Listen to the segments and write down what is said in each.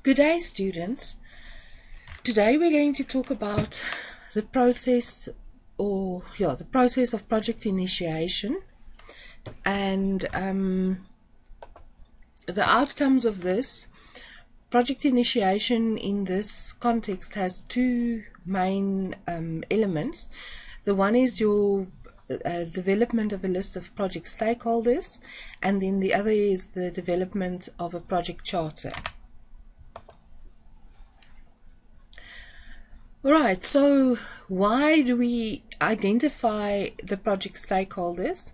Good day, students. Today we're going to talk about the process the process of project initiation and the outcomes of this. Project initiation in this context has two main elements. The one is your development of a list of project stakeholders, and then the other is the development of a project charter. Right, so why do we identify the project stakeholders?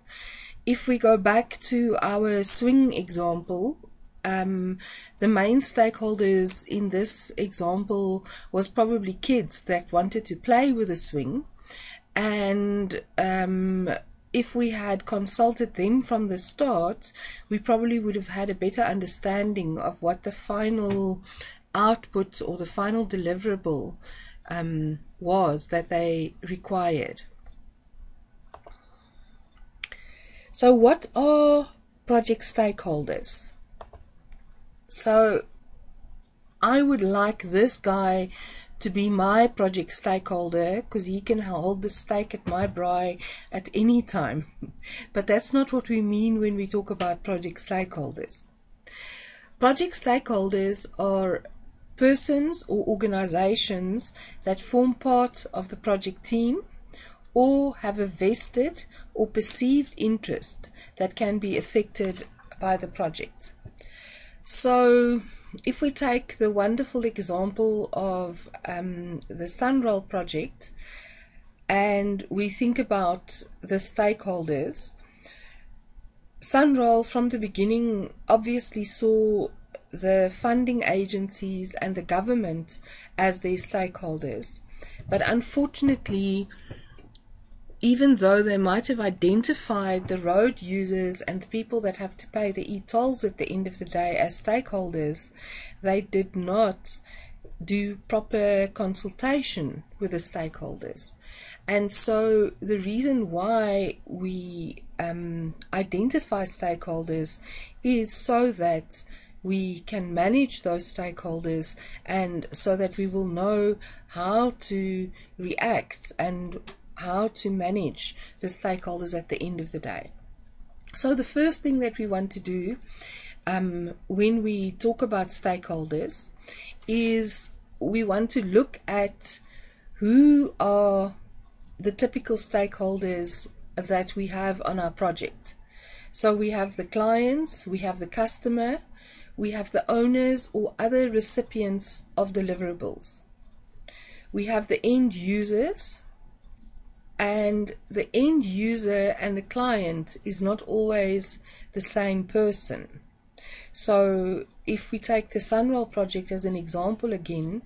If we go back to our swing example, the main stakeholders in this example was probably kids that wanted to play with a swing, and if we had consulted them from the start, we probably would have had a better understanding of what the final output or the final deliverable was that they required. So what are project stakeholders? So I would like this guy to be my project stakeholder because he can hold the stake at my braai at any time. But that's not what we mean when we talk about project stakeholders. Project stakeholders are persons or organizations that form part of the project team or have a vested or perceived interest that can be affected by the project. So if we take the wonderful example of the Sunroll project and we think about the stakeholders, Sunroll from the beginning obviously saw the funding agencies and the government as their stakeholders. But unfortunately, even though they might have identified the road users and the people that have to pay the e-tolls at the end of the day as stakeholders, they did not do proper consultation with the stakeholders. And so the reason why we identify stakeholders is so that we can manage those stakeholders and so that we will know how to react and how to manage the stakeholders at the end of the day. So the first thing that we want to do when we talk about stakeholders is we want to look at who are the typical stakeholders that we have on our project. So we have the clients, we have the customer, we have the owners or other recipients of deliverables. We have the end users, and the end user and the client is not always the same person. So if we take the Sunroll project as an example again,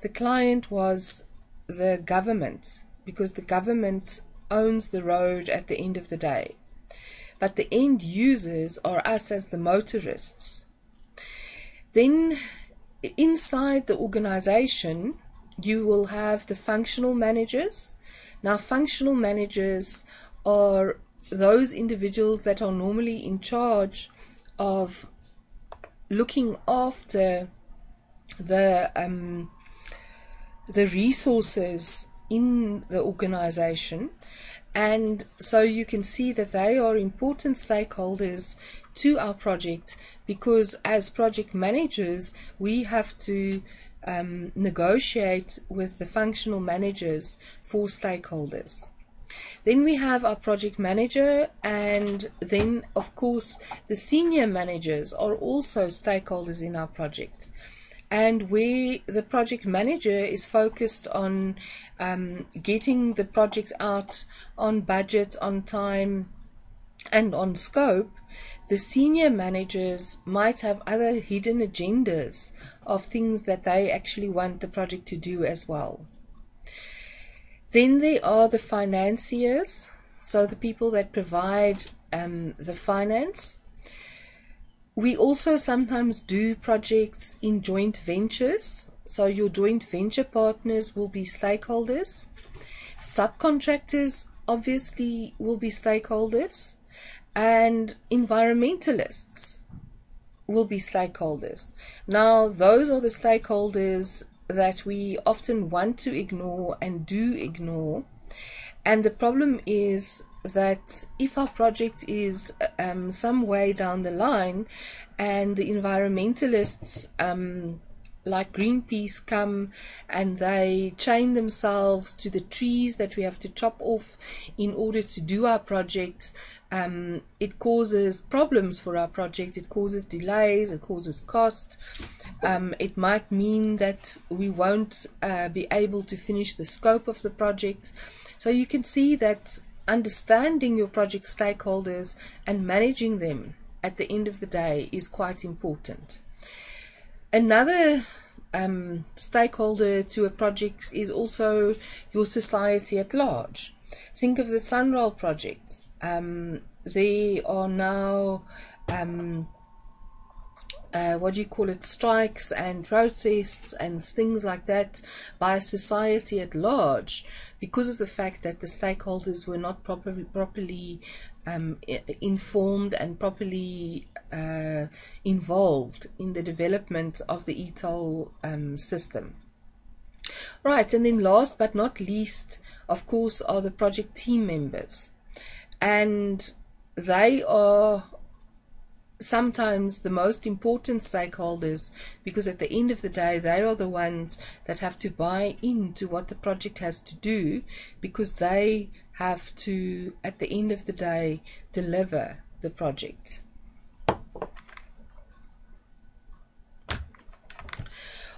the client was the government because the government owns the road at the end of the day. But the end users are us as the motorists. Then inside the organization, you will have the functional managers. Now, functional managers are those individuals that are normally in charge of looking after the resources in the organization. And so you can see that they are important stakeholders to our project because as project managers, we have to negotiate with the functional managers for stakeholders. Then we have our project manager, and then of course the senior managers are also stakeholders in our project. And where the project manager is focused on getting the project out on budget, on time, and on scope, the senior managers might have other hidden agendas of things that they actually want the project to do as well. Then there are the financiers, so the people that provide the finance. We also sometimes do projects in joint ventures, so your joint venture partners will be stakeholders. Subcontractors obviously will be stakeholders, and environmentalists will be stakeholders. Now, those are the stakeholders that we often want to ignore and do ignore. And the problem is that if our project is some way down the line and the environmentalists like Greenpeace come and they chain themselves to the trees that we have to chop off in order to do our projects, it causes problems for our project. It causes delays, it causes cost. It might mean that we won't be able to finish the scope of the project. So you can see that understanding your project stakeholders and managing them at the end of the day is quite important. Another stakeholder to a project is also your society at large. Think of the Sunroll project. There are now strikes and protests and things like that by society at large because of the fact that the stakeholders were not properly informed and properly involved in the development of the e-toll system. Right, and then last but not least, of course, are the project team members. And they are sometimes the most important stakeholders because at the end of the day they are the ones that have to buy into what the project has to do, because they have to, at the end of the day, deliver the project.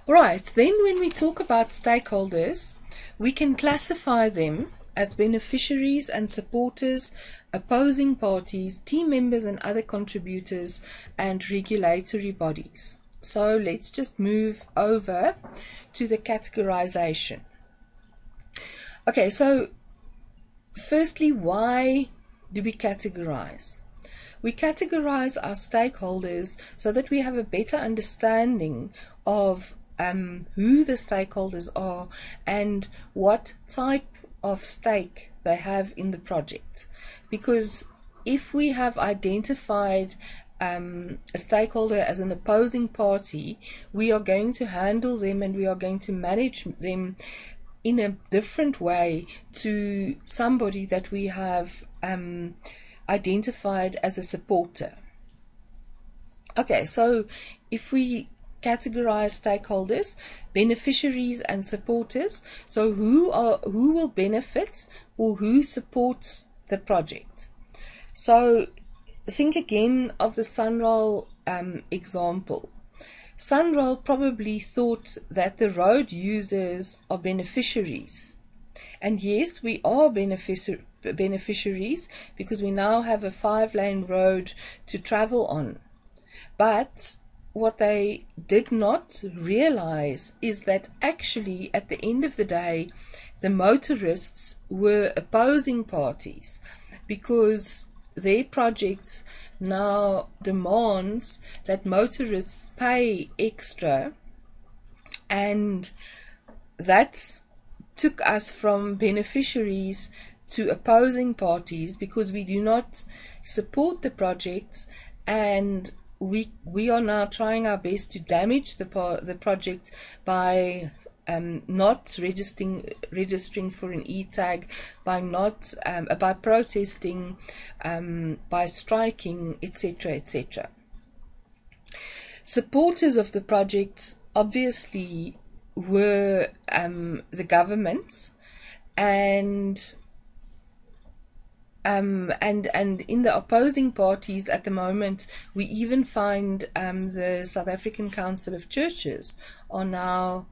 Right, then when we talk about stakeholders, we can classify them as beneficiaries and supporters, opposing parties, team members and other contributors, and regulatory bodies. So let's just move over to the categorization. Okay, so firstly, why do we categorize? We categorize our stakeholders so that we have a better understanding of who the stakeholders are and what type of stake they have in the project. Because if we have identified a stakeholder as an opposing party, we are going to handle them and we are going to manage them in a different way to somebody that we have identified as a supporter. Okay, so if we categorize stakeholders, beneficiaries and supporters, so who will benefit or who supports the project. So think again of the Sunroll example. Sunroll probably thought that the road users are beneficiaries, and yes, we are beneficiaries because we now have a 5-lane road to travel on. But what they did not realize is that actually at the end of the day the motorists were opposing parties, because their project now demands that motorists pay extra, and that took us from beneficiaries to opposing parties because we do not support the projects, and we are now trying our best to damage the project by not registering for an e-tag, by protesting, by striking, etc., etc. Supporters of the project obviously were the government, and in the opposing parties at the moment, we even find the South African Council of Churches are now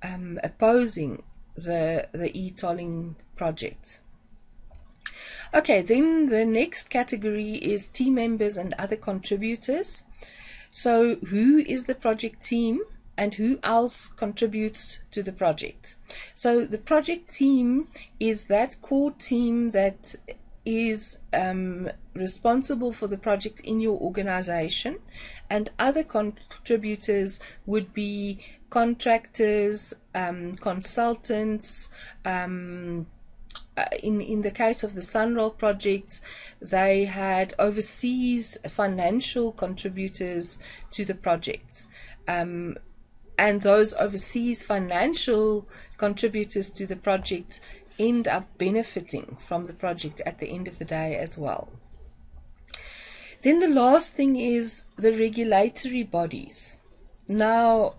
opposing the e-tolling project. Okay, then the next category is team members and other contributors. So who is the project team and who else contributes to the project? So the project team is that core team that is responsible for the project in your organization, and other contributors would be contractors, consultants, in the case of the Sunroll projects, they had overseas financial contributors to the project. And those overseas financial contributors to the project end up benefiting from the project at the end of the day as well. Then the last thing is the regulatory bodies. Now,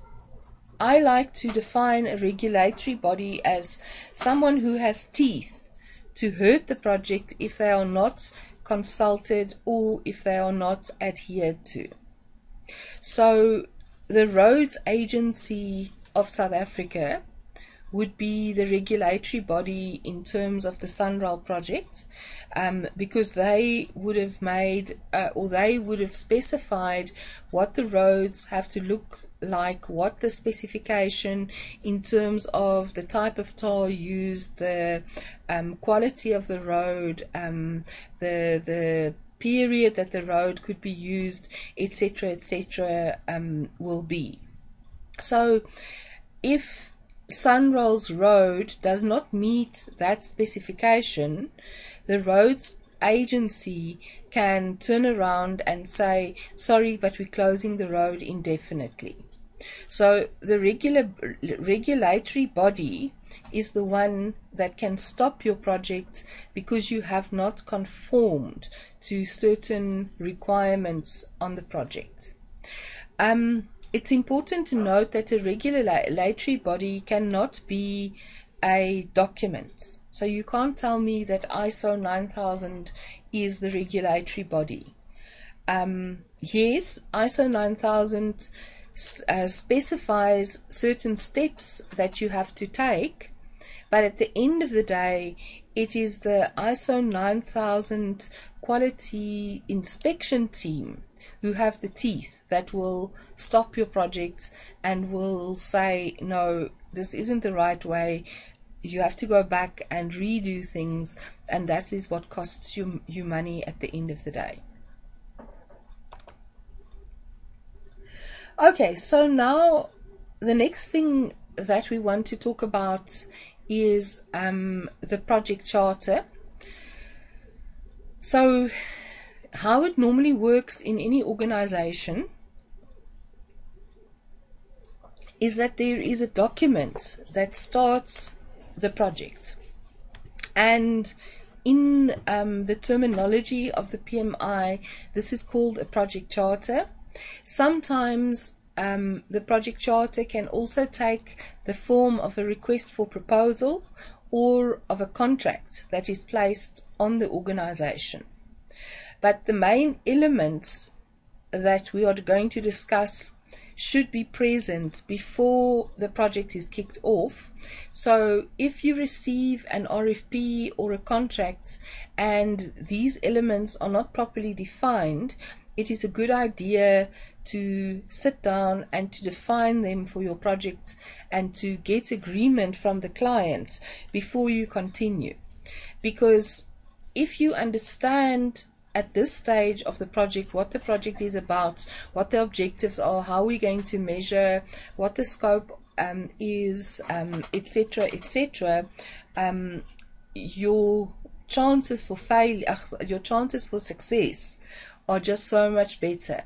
I like to define a regulatory body as someone who has teeth to hurt the project if they are not consulted or if they are not adhered to. So the Roads Agency of South Africa would be the regulatory body in terms of the Sunroll project, because they would have made or they would have specified what the roads have to look like, what the specification in terms of the type of tar used, the quality of the road, the period that the road could be used, etc., will be. So if Sunroll's road does not meet that specification, the roads agency can turn around and say, sorry, but we're closing the road indefinitely. So the regulatory body is the one that can stop your project because you have not conformed to certain requirements on the project. It's important to note that a regulatory body cannot be a document. So you can't tell me that ISO 9000 is the regulatory body. Yes, ISO 9000 specifies certain steps that you have to take, but at the end of the day, it is the ISO 9000 quality inspection team who have the teeth that will stop your project and will say, no, this isn't the right way, you have to go back and redo things, and that is what costs you money at the end of the day. Okay, so now the next thing that we want to talk about is the project charter. So how it normally works in any organization is that there is a document that starts the project, and in the terminology of the PMI, this is called a project charter. Sometimes the project charter can also take the form of a request for proposal or of a contract that is placed on the organization. But the main elements that we are going to discuss should be present before the project is kicked off. So if you receive an RFP or a contract and these elements are not properly defined, it is a good idea to sit down and to define them for your project and to get agreement from the clients before you continue. Because if you understand at this stage of the project what the project is about, what the objectives are, how we're going to measure, what the scope is, etc., your chances for failure, your chances for success are just so much better.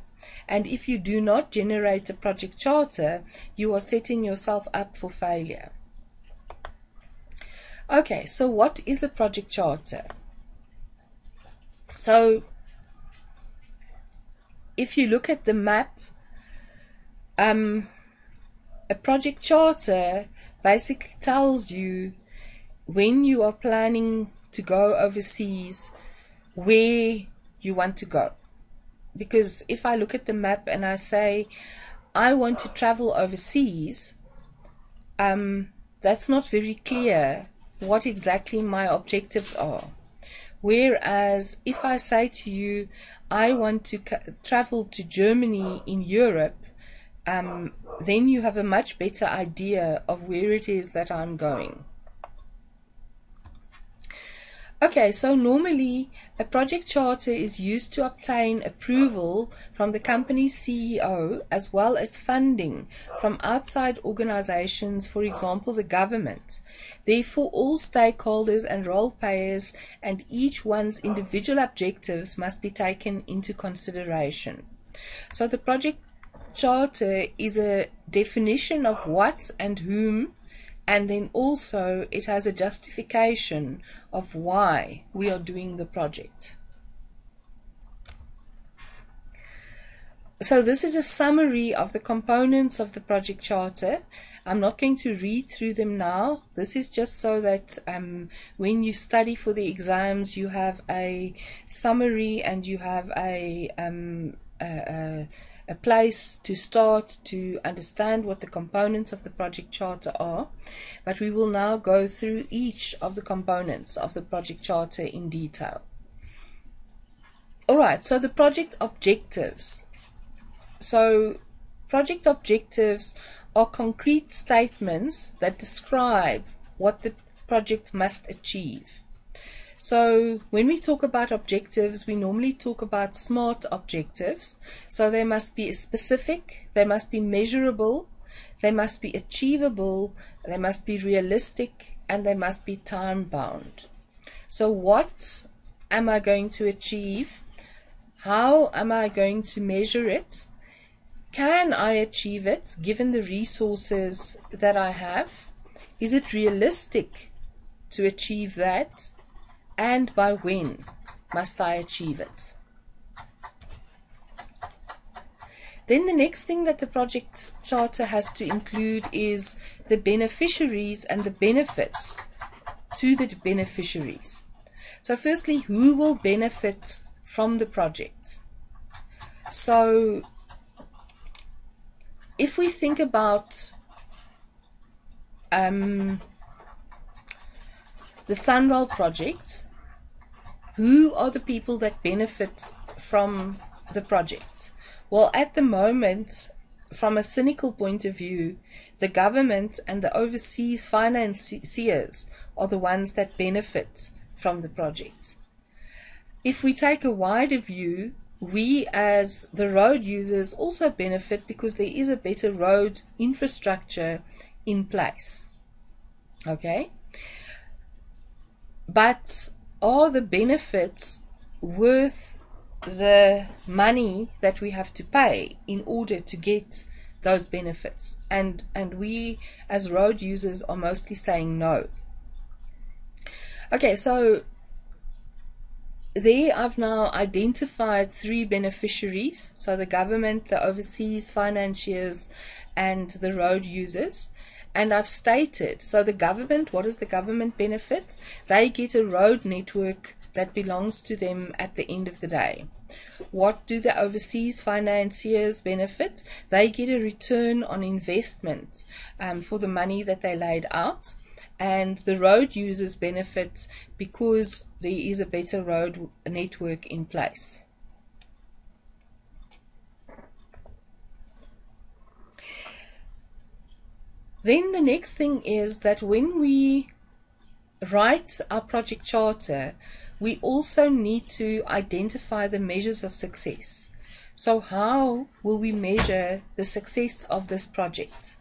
And if you do not generate a project charter, you are setting yourself up for failure. Okay, so what is a project charter? So if you look at the map, a project charter basically tells you when you are planning to go overseas, where you want to go. Because if I look at the map and I say I want to travel overseas, that's not very clear what exactly my objectives are. Whereas if I say to you, I want to travel to Germany in Europe, then you have a much better idea of where it is that I'm going. Okay, so normally a project charter is used to obtain approval from the company's CEO as well as funding from outside organizations, for example, the government. Therefore, all stakeholders and role players and each one's individual objectives must be taken into consideration. So the project charter is a definition of what and whom, and then also it has a justification of why we are doing the project. So this is a summary of the components of the project charter. I'm not going to read through them now. This is just so that when you study for the exams, you have a summary and you have a place to start to understand what the components of the project charter are. But we will now go through each of the components of the project charter in detail. Alright, so the project objectives. So project objectives are concrete statements that describe what the project must achieve. So when we talk about objectives, we normally talk about SMART objectives. So they must be specific, they must be measurable, they must be achievable, they must be realistic, and they must be time bound. So what am I going to achieve? How am I going to measure it? Can I achieve it given the resources that I have? Is it realistic to achieve that? And by when must I achieve it? Then the next thing that the project charter has to include is the beneficiaries and the benefits to the beneficiaries. So firstly, who will benefit from the project? So if we think about the Sunroll project, who are the people that benefit from the project? Well, at the moment, from a cynical point of view, the government and the overseas financiers are the ones that benefit from the project. If we take a wider view, we as the road users also benefit because there is a better road infrastructure in place. Okay? But are the benefits worth the money that we have to pay in order to get those benefits? And we as road users are mostly saying no. Okay, so there I've now identified three beneficiaries. So the government, the overseas financiers, and the road users. And I've stated, so the government, what does the government benefit? They get a road network that belongs to them at the end of the day. What do the overseas financiers benefit? They get a return on investment for the money that they laid out. And the road users benefit because there is a better road network in place. Then the next thing is that when we write our project charter, we also need to identify the measures of success. So how will we measure the success of this project?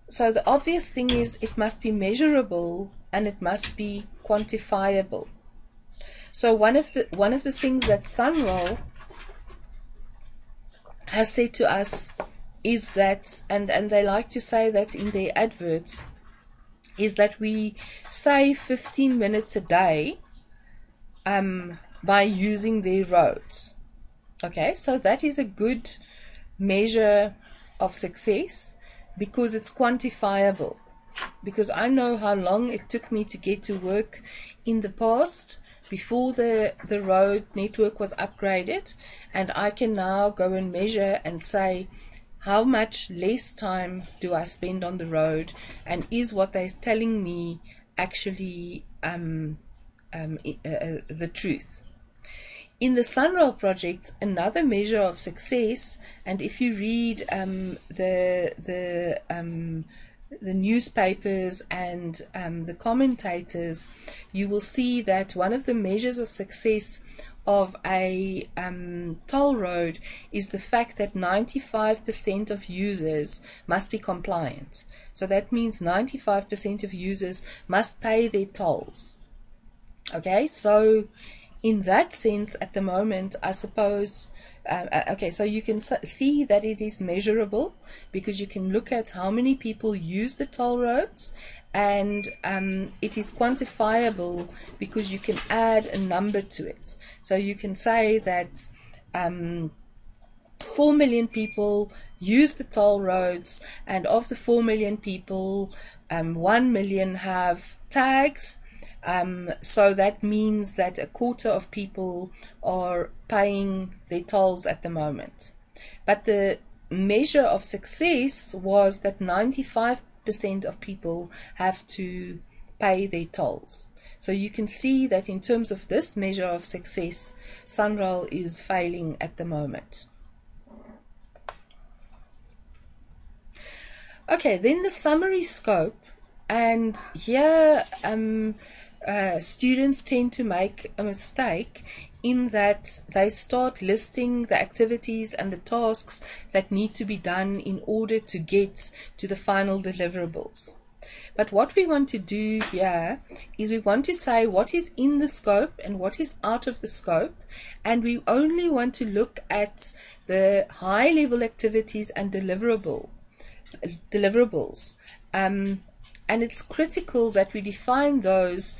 So the obvious thing is it must be measurable and it must be quantifiable. So one of the things that Sunroll has said to us is that, and they like to say that in their adverts, is that we save 15 minutes a day by using their roads. Okay, so that is a good measure of success because it's quantifiable. Because I know how long it took me to get to work in the past before the road network was upgraded, and I can now go and measure and say how much less time do I spend on the road, and is what they're telling me actually the truth. In the Sunroll project, another measure of success, and if you read the the newspapers and the commentators, you will see that one of the measures of success of a toll road is the fact that 95% of users must be compliant. So that means 95% of users must pay their tolls. Okay, so in that sense, at the moment, I suppose, okay, so you can see that it is measurable because you can look at how many people use the toll roads, and it is quantifiable because you can add a number to it. So you can say that 4 million people use the toll roads, and of the 4 million people, 1 million have tags. So that means that a quarter of people are paying their tolls at the moment. But the measure of success was that 95% of people have to pay their tolls. So you can see that in terms of this measure of success, SANRAL is failing at the moment. Okay, then the summary scope, and here students tend to make a mistake in that they start listing the activities and the tasks that need to be done in order to get to the final deliverables. But what we want to do here is we want to say what is in the scope and what is out of the scope, and we only want to look at the high level activities and deliverables. And it's critical that we define those,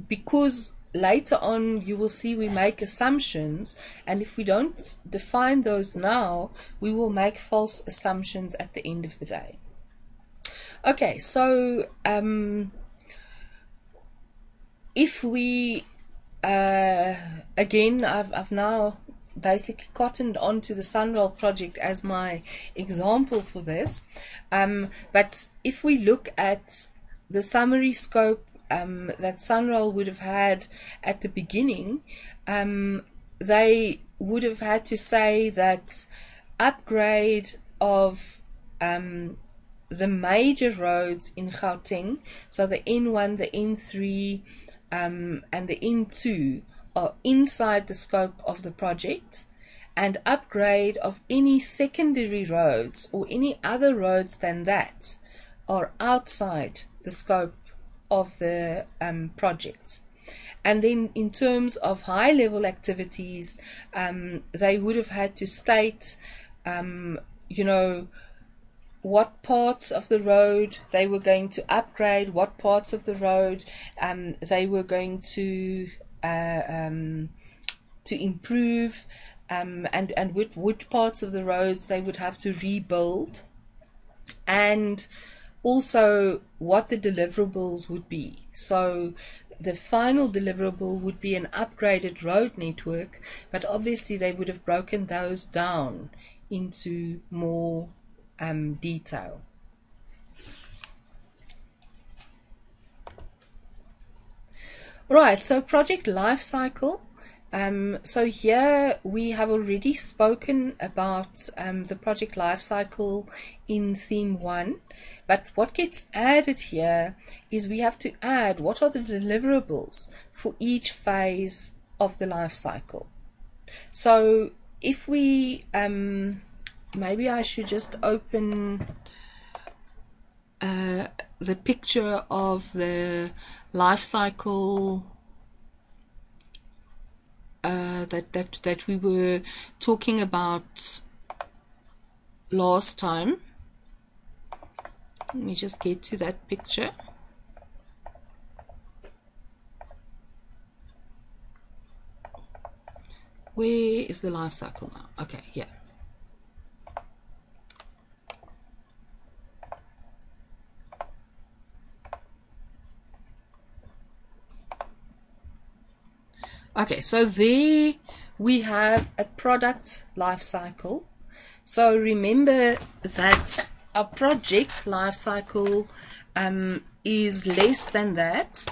because later on you will see we make assumptions, and if we don't define those now, we will make false assumptions at the end of the day. Okay, so if we again, I've now basically cottoned onto the SANRAL project as my example for this, but if we look at the summary scope that SANRAL would have had at the beginning, they would have had to say that upgrade of the major roads in Gauteng, so the N1, the N3, and the N2 are inside the scope of the project, and upgrade of any secondary roads or any other roads than that are outside the scope of the project. And then in terms of high level activities, they would have had to state you know, what parts of the road they were going to upgrade, what parts of the road they were going to improve, and which parts of the roads they would have to rebuild, and also what the deliverables would be. So the final deliverable would be an upgraded road network, but obviously they would have broken those down into more detail. Right, so project life cycle. So here we have already spoken about the project life cycle in theme 1, but what gets added here is we have to add what are the deliverables for each phase of the life cycle. So if we maybe I should just open the picture of the life cycle that we were talking about last time. Let me just get to that picture. Where is the life cycle now? Okay, yeah. Okay, so there we have a product life cycle. So remember that our project's life cycle is less than that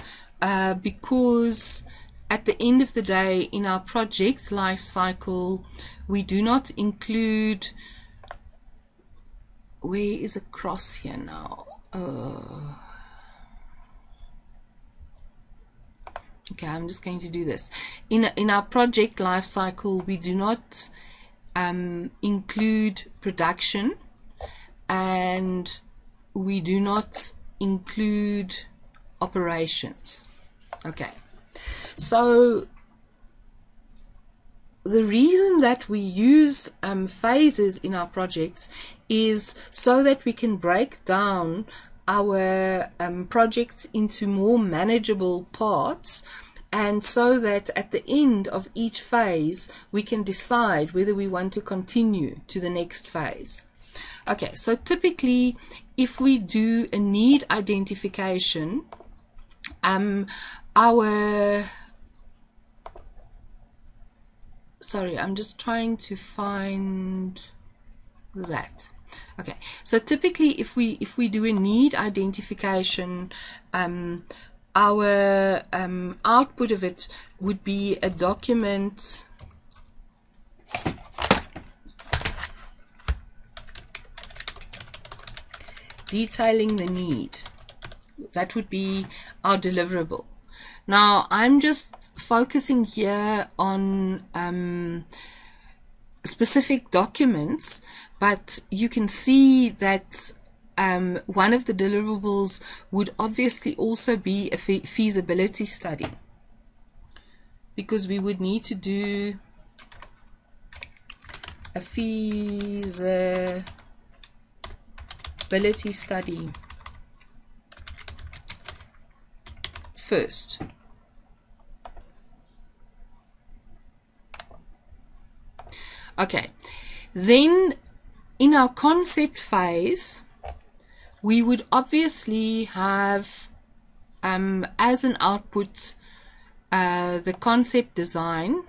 because at the end of the day, in our project's life cycle, we do not include, where is a cross here now? Okay, I'm just going to do this. In our project life cycle, we do not include production, and we do not include operations. Okay, so the reason that we use phases in our projects is so that we can break down our projects into more manageable parts, and so that at the end of each phase we can decide whether we want to continue to the next phase. Okay, so typically if we do a need identification, sorry, I'm just trying to find that. Okay, so typically if we do a need identification, our output of it would be a document detailing the need. That would be our deliverable. Now I'm just focusing here on specific documents, but you can see that one of the deliverables would obviously also be a feasibility study, because we would need to do a feasibility study first. Okay, then in our concept phase, we would obviously have as an output the concept design.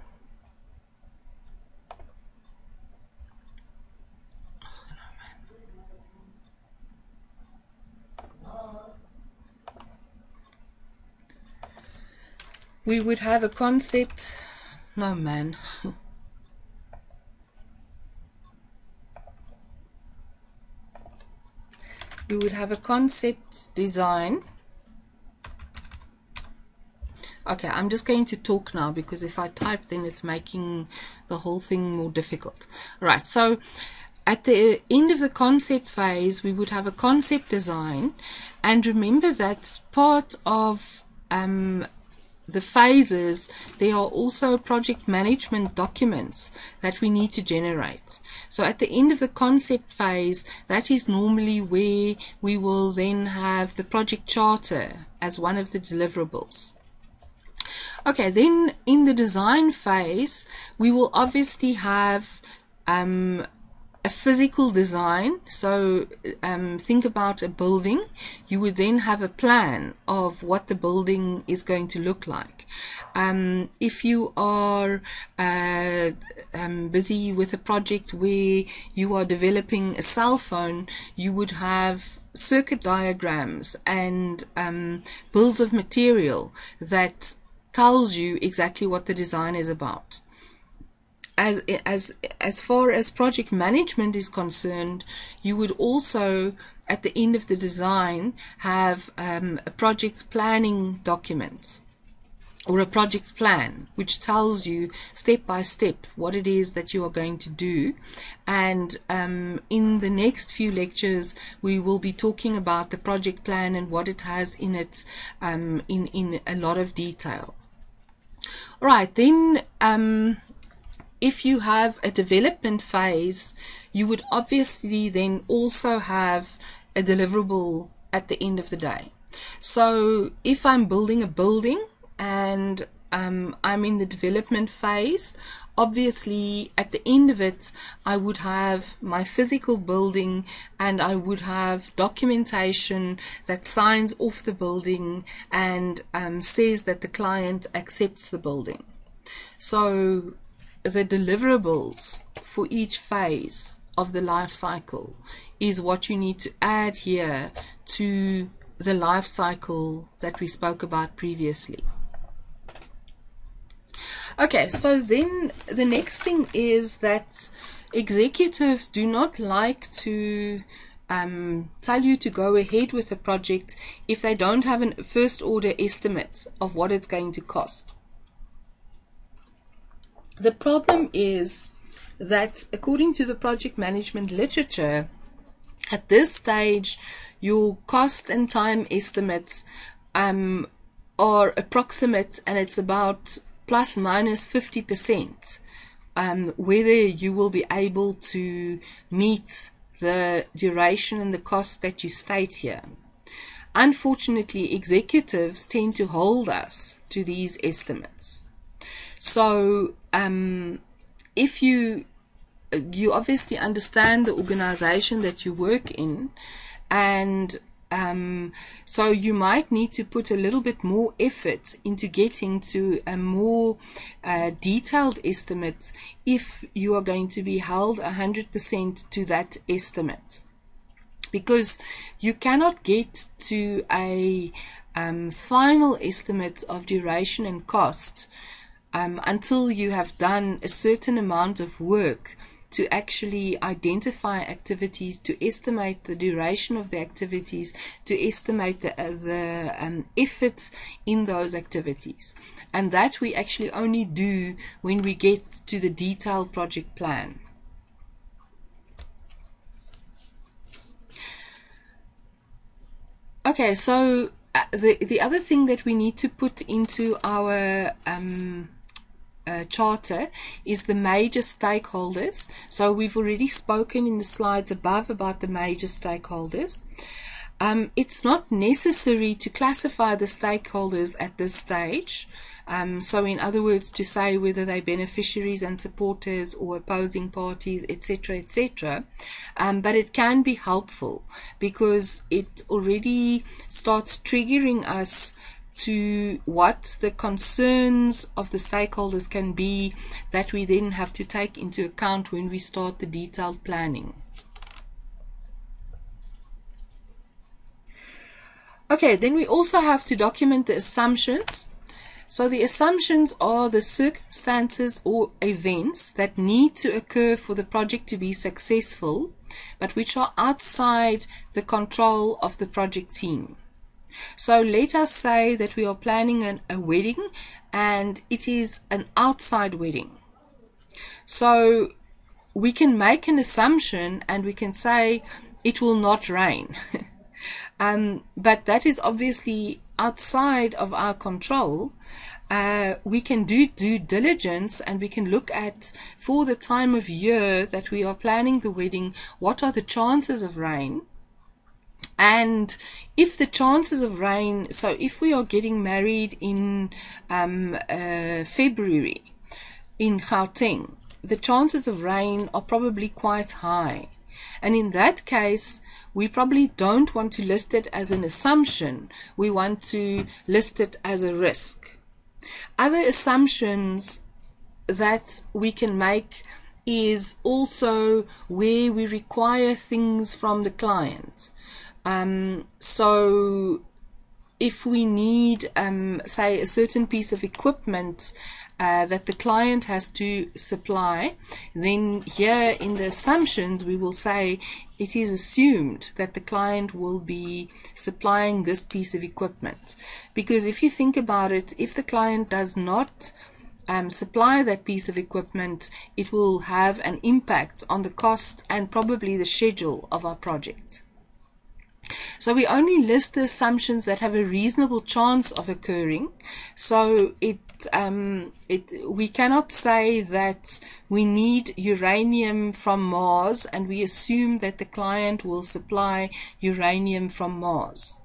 We would have a concept, no man. We would have a concept design. Okay, I'm just going to talk now, because if I type then it's making the whole thing more difficult. Right, so at the end of the concept phase we would have a concept design, and remember that part of the phases, there are also project management documents that we need to generate. So at the end of the concept phase, that is normally where we will then have the project charter as one of the deliverables. Okay, then in the design phase, we will obviously have a physical design. So think about a building. You would then have a plan of what the building is going to look like. If you are busy with a project where you are developing a cell phone, you would have circuit diagrams and bills of material that tells you exactly what the design is about. As far as project management is concerned, you would also at the end of the design have a project planning document or a project plan, which tells you step by step what it is that you are going to do. And in the next few lectures we will be talking about the project plan and what it has in it in a lot of detail. Alright, then if you have a development phase, you would obviously then also have a deliverable at the end of the day. So if I'm building a building and I'm in the development phase, obviously at the end of it I would have my physical building and I would have documentation that signs off the building and says that the client accepts the building. So the deliverables for each phase of the life cycle is what you need to add here to the life cycle that we spoke about previously. Okay, so then the next thing is that executives do not like to tell you to go ahead with a project if they don't have a first order estimate of what it's going to cost. The problem is that according to the project management literature, at this stage, your cost and time estimates are approximate, and it's about plus minus 50%, whether you will be able to meet the duration and the cost that you state here. Unfortunately, executives tend to hold us to these estimates. So if you obviously understand the organization that you work in, and so you might need to put a little bit more effort into getting to a more detailed estimate if you are going to be held 100% to that estimate, because you cannot get to a final estimate of duration and cost until you have done a certain amount of work to actually identify activities, to estimate the duration of the activities, to estimate the effort in those activities. And that we actually only do when we get to the detailed project plan. Okay, so the other thing that we need to put into our charter is the major stakeholders. So we've already spoken in the slides above about the major stakeholders. It's not necessary to classify the stakeholders at this stage. So in other words, to say whether they're beneficiaries and supporters or opposing parties, etc., etc. But it can be helpful because it already starts triggering us to what the concerns of the stakeholders can be that we then have to take into account when we start the detailed planning. Okay, then we also have to document the assumptions. So the assumptions are the circumstances or events that need to occur for the project to be successful, but which are outside the control of the project team. So let us say that we are planning a wedding and it is an outside wedding. So we can make an assumption and we can say it will not rain. But that is obviously outside of our control. We can do due diligence and we can look at, for the time of year that we are planning the wedding, what are the chances of rain. And if the chances of rain, so if we are getting married in February in Gauteng, the chances of rain are probably quite high. And in that case, we probably don't want to list it as an assumption. We want to list it as a risk. Other assumptions that we can make is also where we require things from the client. So if we need, say, a certain piece of equipment that the client has to supply, then here in the assumptions we will say it is assumed that the client will be supplying this piece of equipment. Because if you think about it, if the client does not supply that piece of equipment, it will have an impact on the cost and probably the schedule of our project. So we only list the assumptions that have a reasonable chance of occurring. So we cannot say that we need uranium from Mars and we assume that the client will supply uranium from Mars.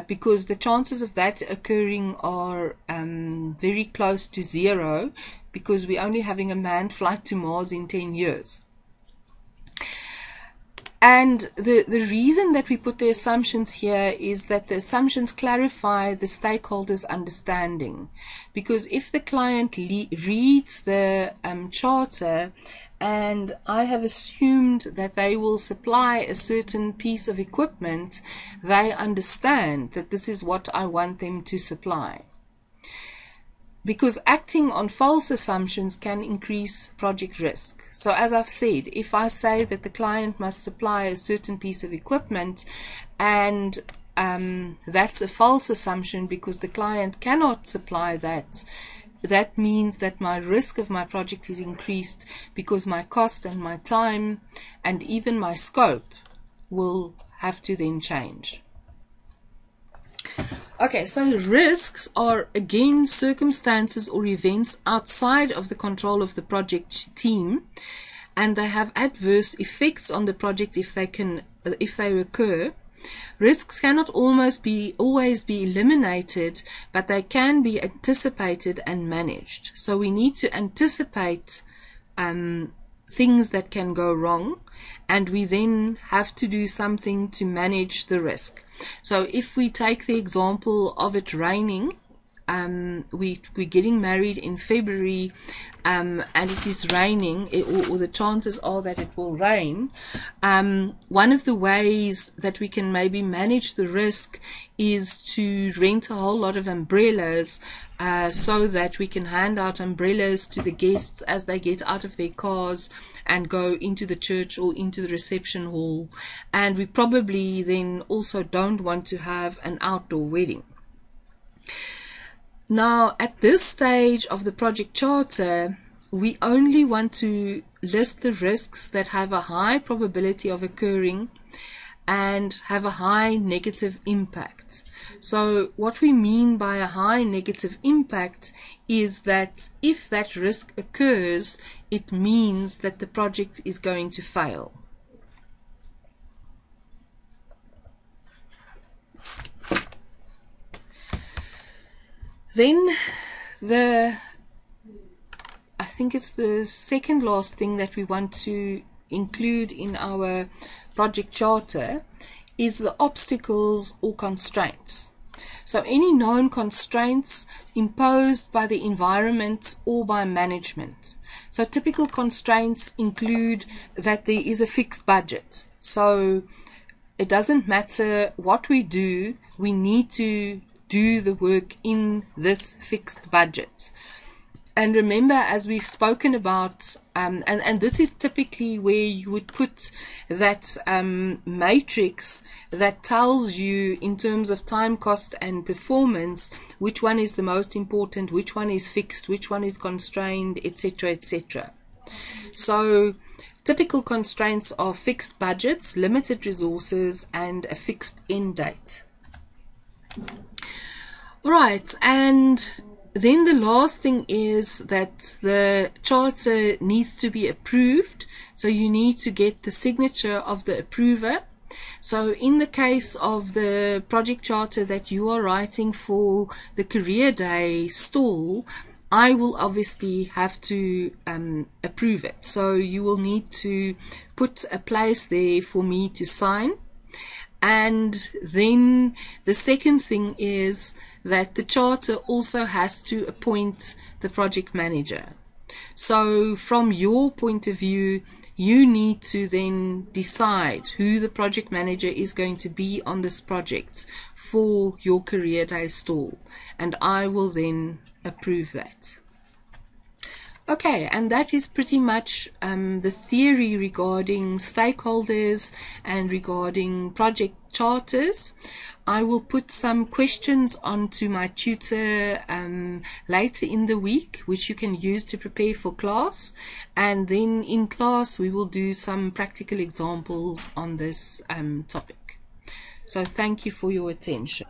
Because the chances of that occurring are very close to zero, because we're only having a manned flight to Mars in 10 years. And the reason that we put the assumptions here is that the assumptions clarify the stakeholders' understanding. Because if the client reads the charter and I have assumed that they will supply a certain piece of equipment, they understand that this is what I want them to supply. because acting on false assumptions can increase project risk. So as I've said, if I say that the client must supply a certain piece of equipment, and that's a false assumption because the client cannot supply that, that means that my risk of my project is increased, because my cost and my time and even my scope will have to then change. Okay, so risks are again circumstances or events outside of the control of the project team, and they have adverse effects on the project if they occur. Risks cannot always be eliminated, but they can be anticipated and managed. So we need to anticipate things that can go wrong, and we then have to do something to manage the risk. So if we take the example of it raining, we're getting married in February, and it is raining, or the chances are that it will rain. One of the ways that we can maybe manage the risk is to rent a whole lot of umbrellas, so that we can hand out umbrellas to the guests as they get out of their cars and go into the church or into the reception hall. And we probably then also don't want to have an outdoor wedding. Now, at this stage of the project charter, we only want to list the risks that have a high probability of occurring and have a high negative impact. So what we mean by a high negative impact is that if that risk occurs, it means that the project is going to fail. Then I think it's the second last thing that we want to include in our project charter is the obstacles or constraints. So any known constraints imposed by the environment or by management. So typical constraints include that there is a fixed budget. So it doesn't matter what we do, we need to do the work in this fixed budget. And remember, as we've spoken about, and this is typically where you would put that matrix that tells you in terms of time, cost and performance, which one is the most important, which one is fixed, which one is constrained, etc., etc. So typical constraints are fixed budgets, limited resources, and a fixed end date. All right, and then the last thing is that the charter needs to be approved. So you need to get the signature of the approver. So in the case of the project charter that you are writing for the career day stall, I will obviously have to approve it. So you will need to put a place there for me to sign. And then the second thing is that the charter also has to appoint the project manager. So from your point of view, you need to then decide who the project manager is going to be on this project for your career day stall, and I will then approve that. Okay, and that is pretty much the theory regarding stakeholders and regarding project charters. I will put some questions onto my tutor later in the week, which you can use to prepare for class, and then in class we will do some practical examples on this topic. So thank you for your attention.